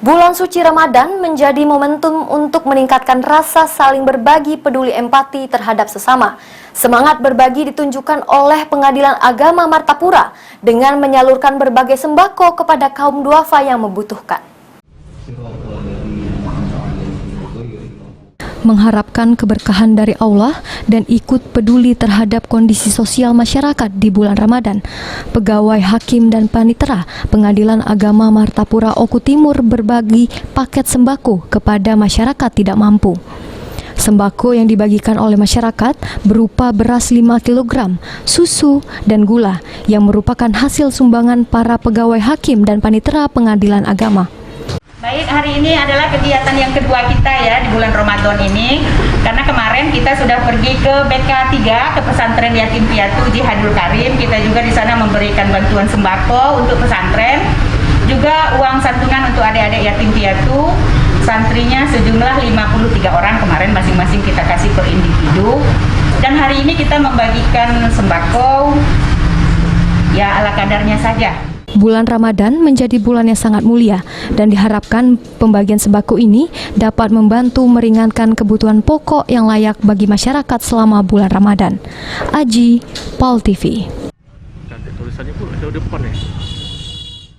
Bulan suci Ramadan menjadi momentum untuk meningkatkan rasa saling berbagi, peduli, empati terhadap sesama. Semangat berbagi ditunjukkan oleh Pengadilan Agama Martapura dengan menyalurkan berbagai sembako kepada kaum duafa yang membutuhkan. Mengharapkan keberkahan dari Allah dan ikut peduli terhadap kondisi sosial masyarakat di bulan Ramadan, pegawai hakim dan panitera Pengadilan Agama Martapura Oku Timur berbagi paket sembako kepada masyarakat tidak mampu. Sembako yang dibagikan oleh masyarakat berupa beras 5 kg, susu, dan gula yang merupakan hasil sumbangan para pegawai hakim dan panitera Pengadilan Agama. Baik, hari ini adalah kegiatan yang kedua kita ya di bulan Ramadan ini. Karena kemarin kita sudah pergi ke BK3, ke pesantren Yatim Piatu Jihadul Karim. Kita juga di sana memberikan bantuan sembako untuk pesantren, juga uang santunan untuk adik-adik yatim piatu. Santrinya sejumlah 53 orang kemarin, masing-masing kita kasih per individu. Dan hari ini kita membagikan sembako ya ala kadarnya saja. Bulan Ramadan menjadi bulan yang sangat mulia dan diharapkan pembagian sembako ini dapat membantu meringankan kebutuhan pokok yang layak bagi masyarakat selama bulan Ramadan. Aji, Pol TV. Cantik tulisannya pula, jauh depan ya.